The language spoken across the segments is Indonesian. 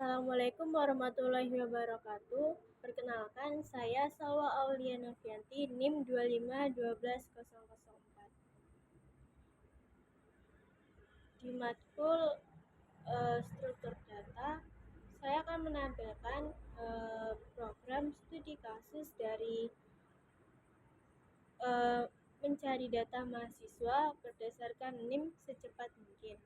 Assalamualaikum warahmatullahi wabarakatuh. Perkenalkan, saya Salwa Aulia Novianti, NIM 2512004. Di matkul struktur data, saya akan menampilkan program studi kasus dari mencari data mahasiswa berdasarkan NIM secepat mungkin.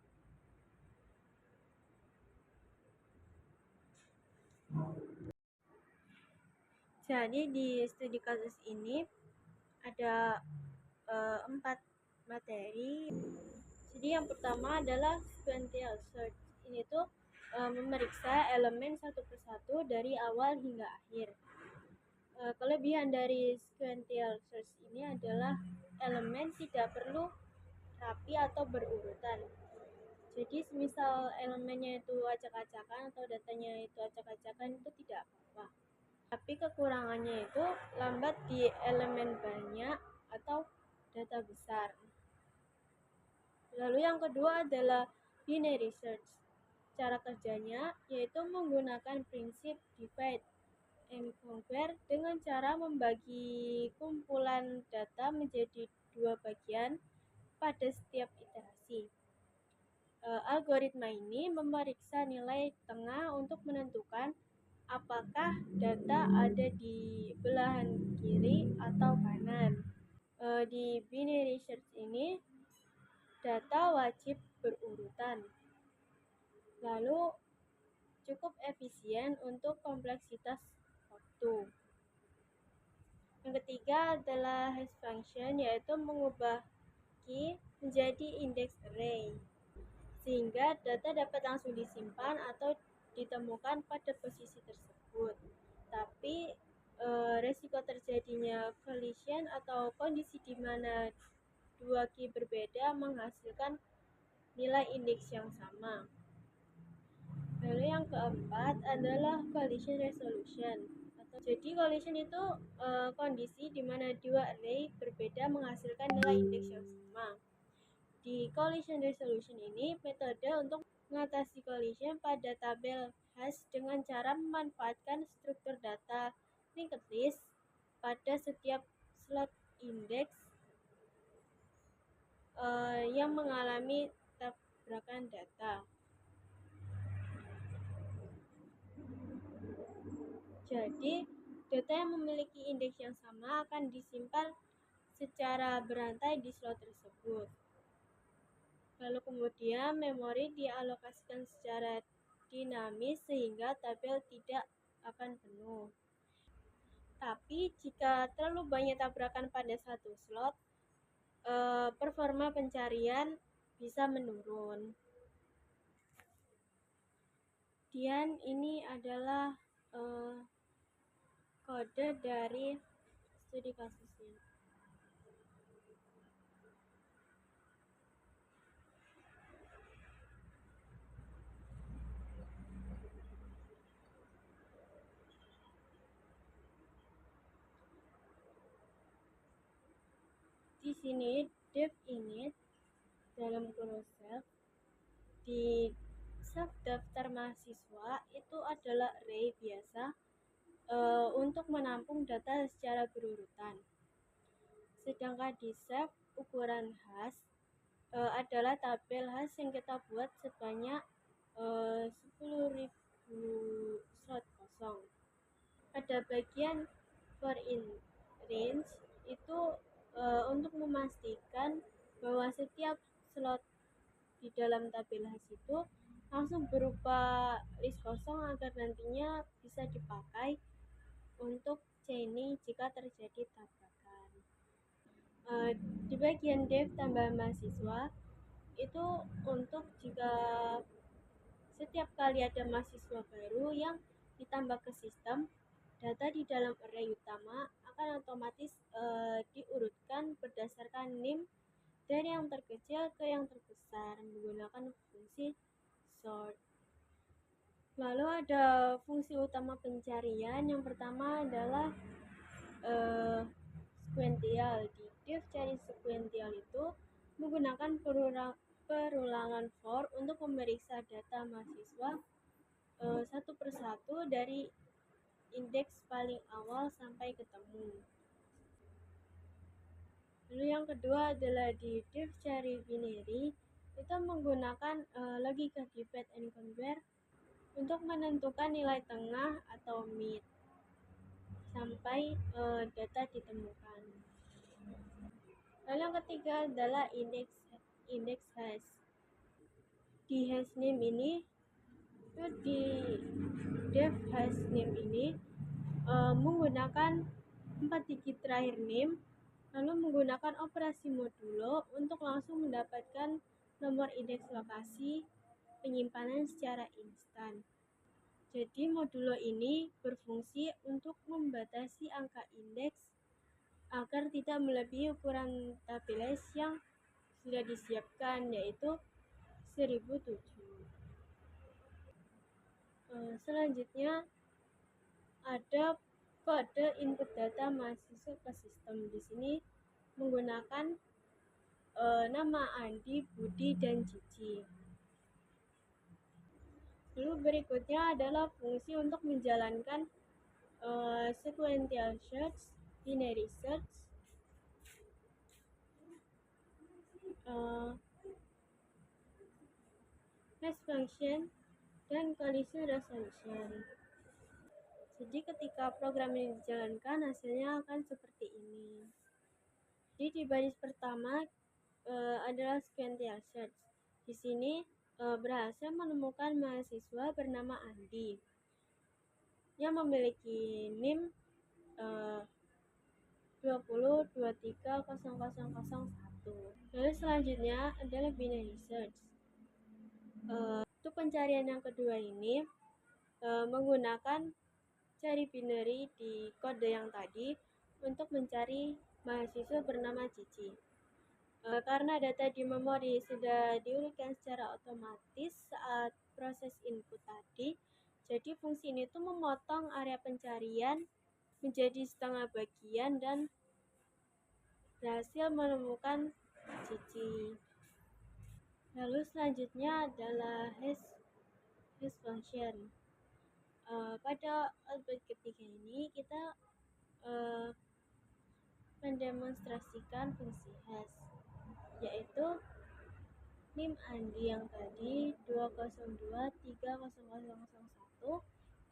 Jadi di studi kasus ini ada 4 materi. Jadi yang pertama adalah sequential search. Ini tuh memeriksa elemen satu persatu dari awal hingga akhir. Kelebihan dari sequential search ini adalah elemen tidak perlu rapi atau berurutan. Jadi semisal elemennya itu acak-acakan atau datanya itu acak-acakan itu tidak apa-apa. Tapi kekurangannya itu lambat di elemen banyak atau data besar. Lalu yang kedua adalah binary search. Cara kerjanya yaitu menggunakan prinsip divide and conquer dengan cara membagi kumpulan data menjadi 2 bagian pada setiap iterasi. Algoritma ini memeriksa nilai tengah untuk menentukan apakah data ada di belahan kiri atau kanan. Di binary search ini data wajib berurutan, lalu cukup efisien untuk kompleksitas waktu. Yang ketiga adalah hash function, yaitu mengubah key menjadi index array, sehingga data dapat langsung disimpan atau ditemukan pada posisi tersebut. Tapi resiko terjadinya collision atau kondisi di mana dua key berbeda menghasilkan nilai indeks yang sama. Lalu yang keempat adalah collision resolution. Jadi collision itu kondisi di mana dua array berbeda menghasilkan nilai indeks yang sama. Di collision resolution ini metode untuk mengatasi collision pada tabel hash dengan cara memanfaatkan struktur data linked list pada setiap slot indeks yang mengalami tabrakan data. Jadi, data yang memiliki indeks yang sama akan disimpan secara berantai di slot tersebut. Lalu kemudian memori dialokasikan secara dinamis sehingga tabel tidak akan penuh. Tapi jika terlalu banyak tabrakan pada satu slot, performa pencarian bisa menurun. Kemudian ini adalah kode dari studi kasusnya. Di sini dev init dalam kurung self di self daftar mahasiswa itu adalah array biasa untuk menampung data secara berurutan. Sedangkan di self ukuran hash adalah tabel hash yang kita buat sebanyak 10.000 slot kosong. Pada bagian for in range itu untuk memastikan bahwa setiap slot di dalam tabel hash itu langsung berupa list kosong agar nantinya bisa dipakai untuk chaining jika terjadi tabrakan. Di bagian dev tambahan mahasiswa itu untuk jika setiap kali ada mahasiswa baru yang ditambah ke sistem, data di dalam array utama akan otomatis diurutkan berdasarkan NIM dari yang terkecil ke yang terbesar menggunakan fungsi sort. Lalu ada fungsi utama pencarian. Yang pertama adalah sequential. Di div cari sequential itu menggunakan perulangan for untuk memeriksa data mahasiswa satu persatu dari indeks paling awal sampai ketemu. Lalu yang kedua adalah di dictionary binary. Kita menggunakan logika divide and conquer untuk menentukan nilai tengah atau mid sampai data ditemukan. Lalu yang ketiga adalah index hash. Di hash name ini, di def hash name ini menggunakan 4 digit terakhir name, lalu menggunakan operasi modulo untuk langsung mendapatkan nomor indeks lokasi penyimpanan secara instan. Jadi modulo ini berfungsi untuk membatasi angka indeks agar tidak melebihi ukuran tabel hash yang sudah disiapkan, yaitu 1007. Selanjutnya ada kode input data mahasiswa ke sistem. Di sini menggunakan nama Andi, Budi, dan Cici. Lalu berikutnya adalah fungsi untuk menjalankan sequential search, binary search, hash function, dan collision resolution. Jadi ketika program ini dijalankan, hasilnya akan seperti ini. Jadi di baris pertama adalah sequential search. Di sini berhasil menemukan mahasiswa bernama Andi yang memiliki NIM 20230001. Lalu selanjutnya adalah binary search. Untuk pencarian yang kedua ini menggunakan cari binary di kode yang tadi untuk mencari mahasiswa bernama Cici. Karena data di memori sudah diurutkan secara otomatis saat proses input tadi, jadi fungsi ini tuh memotong area pencarian menjadi setengah bagian dan berhasil menemukan Cici. Lalu selanjutnya adalah hash function. Pada output ketiga ini kita mendemonstrasikan fungsi hash, yaitu NIM Andi yang tadi 2023001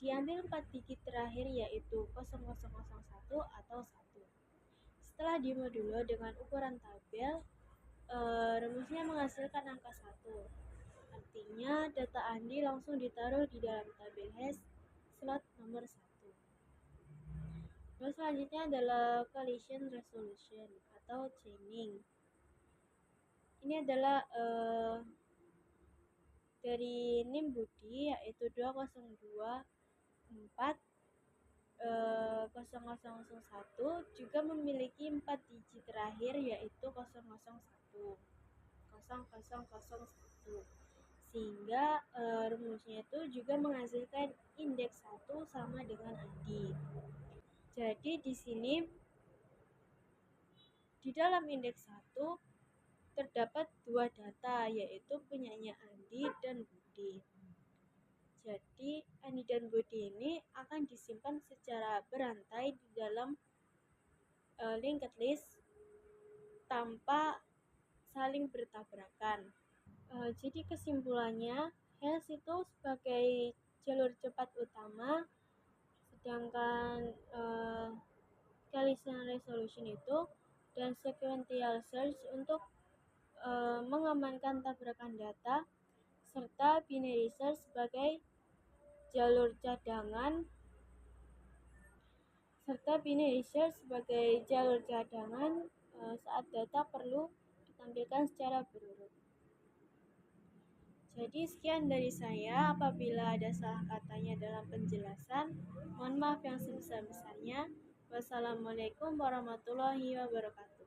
diambil 4 digit terakhir, yaitu 0001 atau 1. Setelah dimodulo dengan ukuran tabel, rumusnya menghasilkan angka 1. Artinya data Andi langsung ditaruh di dalam tabel hash slot nomor 1. Lalu selanjutnya adalah collision resolution atau chaining. Ini adalah dari NIM Budi, yaitu 20240001 juga memiliki 4 digit terakhir, yaitu 001. Sehingga rumusnya itu juga menghasilkan indeks 1 sama dengan Andi. Jadi di sini di dalam indeks 1 terdapat 2 data, yaitu punyanya Andi dan Budi. Jadi Andi dan Budi ini akan disimpan secara berantai di dalam linked list tanpa saling bertabrakan. Jadi kesimpulannya, hash itu sebagai jalur cepat utama, sedangkan collision resolution itu dan sequential search untuk mengamankan tabrakan data, serta binary search sebagai jalur cadangan saat data perlu ditampilkan secara berurut. Jadi sekian dari saya. Apabila ada salah katanya dalam penjelasan, mohon maaf yang sebesar-besarnya. Wassalamualaikum warahmatullahi wabarakatuh.